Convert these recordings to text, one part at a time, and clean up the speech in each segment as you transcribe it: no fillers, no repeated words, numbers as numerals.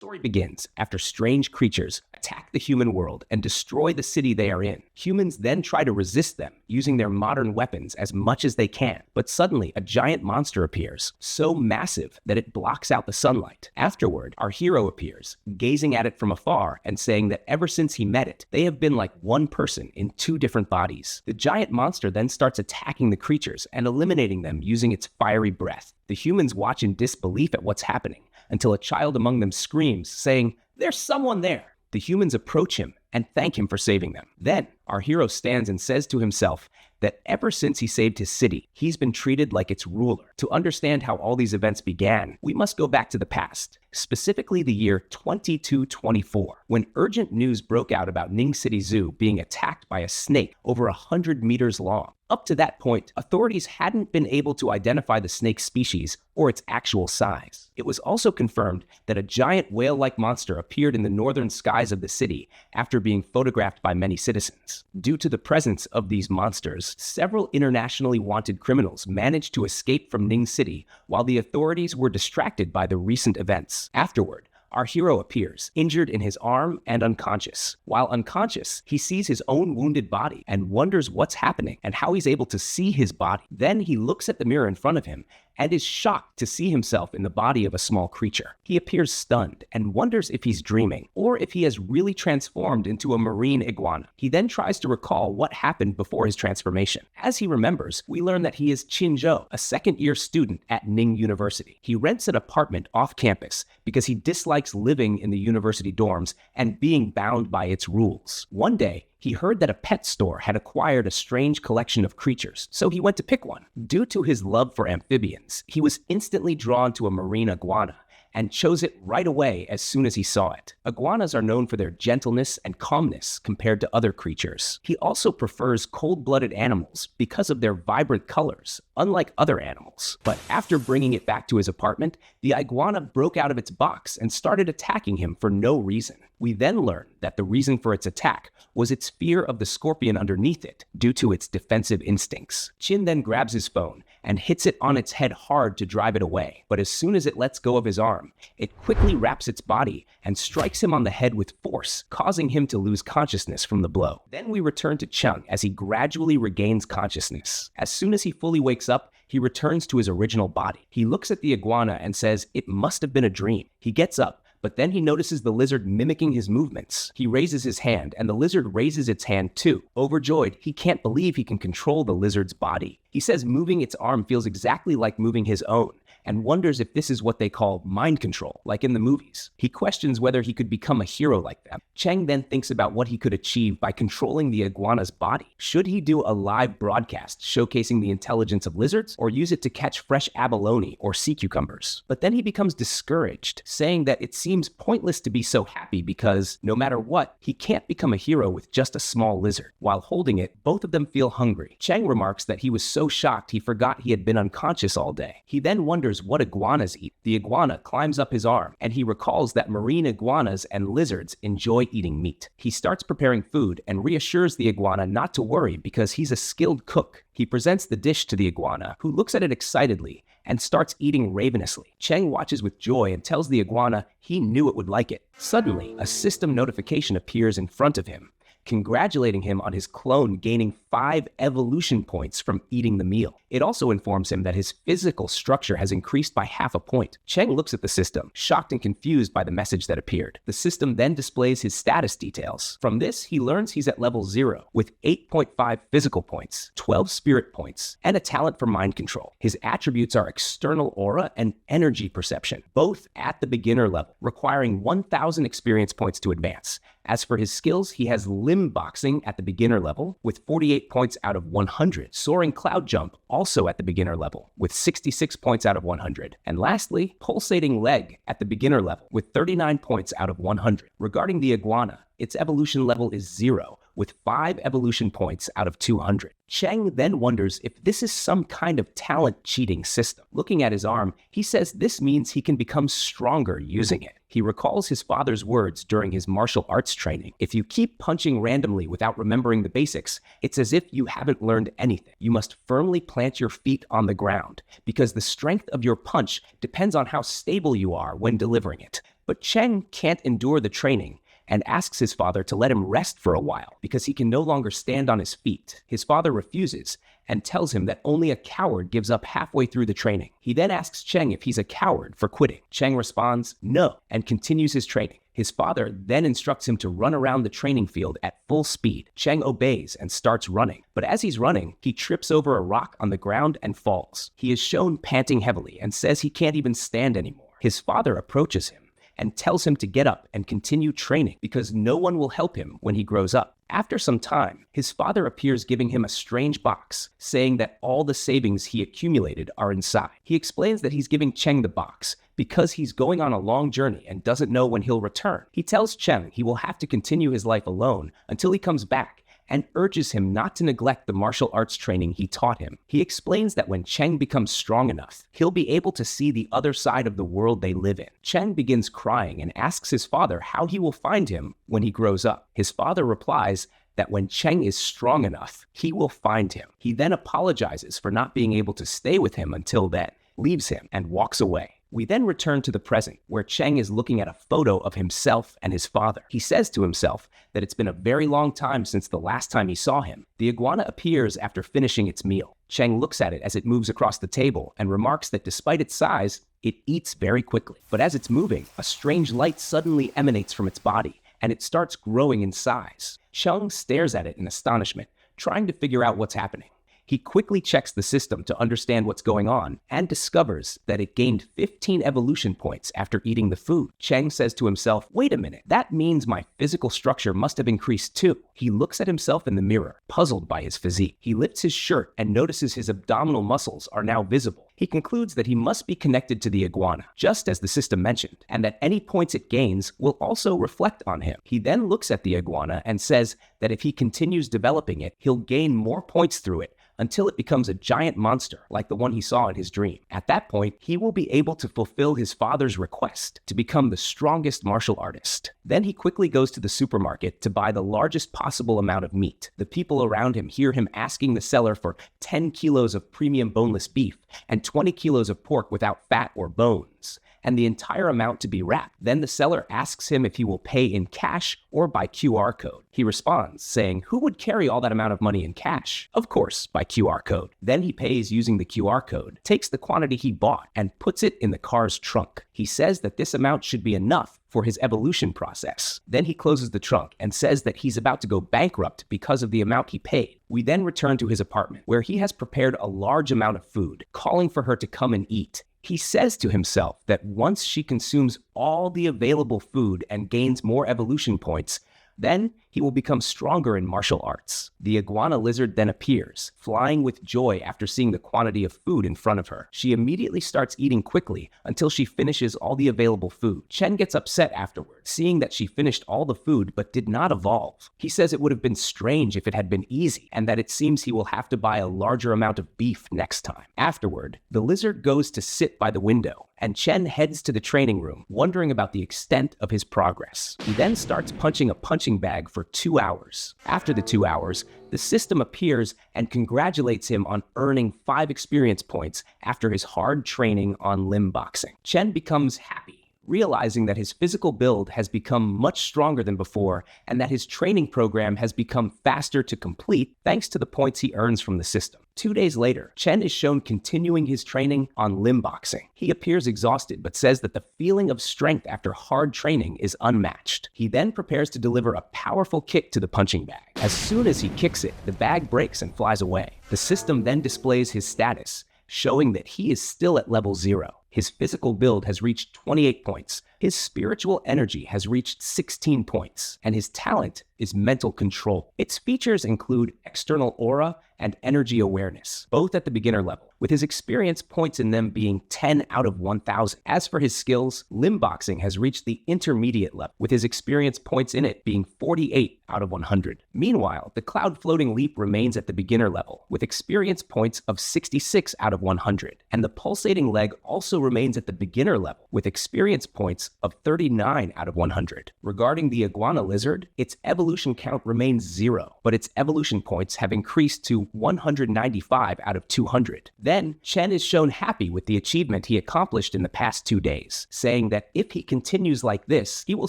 Story begins after strange creatures attack the human world and destroy the city they are in. Humans then try to resist them, using their modern weapons as much as they can. But suddenly, a giant monster appears, so massive that it blocks out the sunlight. Afterward, our hero appears, gazing at it from afar and saying that ever since he met it, they have been like one person in two different bodies. The giant monster then starts attacking the creatures and eliminating them using its fiery breath. The humans watch in disbelief at what's happening, until a child among them screams, saying, "There's someone there!" The humans approach him and thank him for saving them. Then, our hero stands and says to himself that ever since he saved his city, he's been treated like its ruler. To understand how all these events began, we must go back to the past, specifically the year 2224, when urgent news broke out about Ning City Zoo being attacked by a snake over 100 meters long. Up to that point, authorities hadn't been able to identify the snake's species or its actual size. It was also confirmed that a giant whale-like monster appeared in the northern skies of the city after being photographed by many citizens. Due to the presence of these monsters, several internationally wanted criminals managed to escape from Ning City while the authorities were distracted by the recent events. Afterward, our hero appears, injured in his arm and unconscious. While unconscious, he sees his own wounded body and wonders what's happening and how he's able to see his body. Then he looks at the mirror in front of him and is shocked to see himself in the body of a small creature. He appears stunned and wonders if he's dreaming or if he has really transformed into a marine iguana. He then tries to recall what happened before his transformation. As he remembers, we learn that he is Chin-jo, a second-year student at Ning University. He rents an apartment off campus because he dislikes living in the university dorms and being bound by its rules. One day, he heard that a pet store had acquired a strange collection of creatures, so he went to pick one. Due to his love for amphibians, he was instantly drawn to a marine iguana and chose it right away as soon as he saw it. Iguanas are known for their gentleness and calmness compared to other creatures. He also prefers cold-blooded animals because of their vibrant colors, unlike other animals. But after bringing it back to his apartment, the iguana broke out of its box and started attacking him for no reason. We then learn that the reason for its attack was its fear of the scorpion underneath it due to its defensive instincts. Chin then grabs his phone and hits it on its head hard to drive it away. But as soon as it lets go of his arm, it quickly wraps its body and strikes him on the head with force, causing him to lose consciousness from the blow. Then we return to Chung as he gradually regains consciousness. As soon as he fully wakes up, he returns to his original body. He looks at the iguana and says it must have been a dream. He gets up, but then he notices the lizard mimicking his movements. He raises his hand, and the lizard raises its hand too. Overjoyed, he can't believe he can control the lizard's body. He says moving its arm feels exactly like moving his own, and wonders if this is what they call mind control, like in the movies. He questions whether he could become a hero like them. Chang then thinks about what he could achieve by controlling the iguana's body. Should he do a live broadcast showcasing the intelligence of lizards, or use it to catch fresh abalone or sea cucumbers? But then he becomes discouraged, saying that it seems pointless to be so happy because, no matter what, he can't become a hero with just a small lizard. While holding it, both of them feel hungry. Chang remarks that he was so shocked he forgot he had been unconscious all day. He then wonders what iguanas eat. The iguana climbs up his arm, and he recalls that marine iguanas and lizards enjoy eating meat. He starts preparing food and reassures the iguana not to worry because he's a skilled cook. He presents the dish to the iguana, who looks at it excitedly and starts eating ravenously. Chang watches with joy and tells the iguana he knew it would like it. Suddenly, a system notification appears in front of him, congratulating him on his clone gaining 5 evolution points from eating the meal. It also informs him that his physical structure has increased by half a point. Cheng looks at the system, shocked and confused by the message that appeared. The system then displays his status details. From this, he learns he's at level 0, with 8.5 physical points, 12 spirit points, and a talent for mind control. His attributes are external aura and energy perception, both at the beginner level, requiring 1,000 experience points to advance. As for his skills, he has limb boxing at the beginner level with 48 points out of 100, soaring cloud jump also at the beginner level with 66 points out of 100, and lastly, pulsating leg at the beginner level with 39 points out of 100. Regarding the iguana, its evolution level is 0, with 5 evolution points out of 200. Cheng then wonders if this is some kind of talent cheating system. Looking at his arm, he says this means he can become stronger using it. He recalls his father's words during his martial arts training. If you keep punching randomly without remembering the basics, it's as if you haven't learned anything. You must firmly plant your feet on the ground, because the strength of your punch depends on how stable you are when delivering it. But Cheng can't endure the training and asks his father to let him rest for a while because he can no longer stand on his feet. His father refuses and tells him that only a coward gives up halfway through the training. He then asks Cheng if he's a coward for quitting. Cheng responds, no, and continues his training. His father then instructs him to run around the training field at full speed. Cheng obeys and starts running. But as he's running, he trips over a rock on the ground and falls. He is shown panting heavily and says he can't even stand anymore. His father approaches him and tells him to get up and continue training because no one will help him when he grows up. After some time, his father appears giving him a strange box, saying that all the savings he accumulated are inside. He explains that he's giving Cheng the box because he's going on a long journey and doesn't know when he'll return. He tells Cheng he will have to continue his life alone until he comes back and urges him not to neglect the martial arts training he taught him. He explains that when Cheng becomes strong enough, he'll be able to see the other side of the world they live in. Cheng begins crying and asks his father how he will find him when he grows up. His father replies that when Cheng is strong enough, he will find him. He then apologizes for not being able to stay with him until then, leaves him, and walks away. We then return to the present, where Cheng is looking at a photo of himself and his father. He says to himself that it's been a very long time since the last time he saw him. The iguana appears after finishing its meal. Cheng looks at it as it moves across the table and remarks that despite its size, it eats very quickly. But as it's moving, a strange light suddenly emanates from its body, and it starts growing in size. Cheng stares at it in astonishment, trying to figure out what's happening. He quickly checks the system to understand what's going on and discovers that it gained 15 evolution points after eating the food. Cheng says to himself, wait a minute, that means my physical structure must have increased too. He looks at himself in the mirror, puzzled by his physique. He lifts his shirt and notices his abdominal muscles are now visible. He concludes that he must be connected to the iguana, just as the system mentioned, and that any points it gains will also reflect on him. He then looks at the iguana and says that if he continues developing it, he'll gain more points through it until it becomes a giant monster like the one he saw in his dream. At that point, he will be able to fulfill his father's request to become the strongest martial artist. Then he quickly goes to the supermarket to buy the largest possible amount of meat. The people around him hear him asking the seller for 10 kilos of premium boneless beef and 20 kilos of pork without fat or bones, and the entire amount to be wrapped. Then the seller asks him if he will pay in cash or by QR code. He responds, saying, who would carry all that amount of money in cash? Of course, by QR code. Then he pays using the QR code, takes the quantity he bought, and puts it in the car's trunk. He says that this amount should be enough for his evolution process. Then he closes the trunk and says that he's about to go bankrupt because of the amount he paid. We then return to his apartment, where he has prepared a large amount of food, calling for her to come and eat. He says to himself that once she consumes all the available food and gains more evolution points, then he will become stronger in martial arts. The iguana lizard then appears, flying with joy after seeing the quantity of food in front of her. She immediately starts eating quickly until she finishes all the available food. Chen gets upset afterwards, seeing that she finished all the food but did not evolve. He says it would have been strange if it had been easy, and that it seems he will have to buy a larger amount of beef next time. Afterward, the lizard goes to sit by the window, and Chen heads to the training room, wondering about the extent of his progress. He then starts punching a punching bag for 2 hours. After the 2 hours, the system appears and congratulates him on earning 5 experience points after his hard training on limb boxing. Chen becomes happy, realizing that his physical build has become much stronger than before and that his training program has become faster to complete thanks to the points he earns from the system. 2 days later, Chen is shown continuing his training on limb boxing. He appears exhausted but says that the feeling of strength after hard training is unmatched. He then prepares to deliver a powerful kick to the punching bag. As soon as he kicks it, the bag breaks and flies away. The system then displays his status, showing that he is still at level 0. His physical build has reached 28 points, his spiritual energy has reached 16 points, and his talent is mental control. Its features include external aura and energy awareness, both at the beginner level, with his experience points in them being 10 out of 1,000. As for his skills, limb boxing has reached the intermediate level, with his experience points in it being 48 out of 100. Meanwhile, the cloud floating leap remains at the beginner level, with experience points of 66 out of 100, and the pulsating leg also remains at the beginner level, with experience points of 39 out of 100. Regarding the iguana lizard, its evolution count remains 0, but its evolution points have increased to 195 out of 200. Then, Chen is shown happy with the achievement he accomplished in the past 2 days, saying that if he continues like this, he will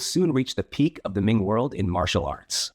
soon reach the peak of the Ming world in martial arts.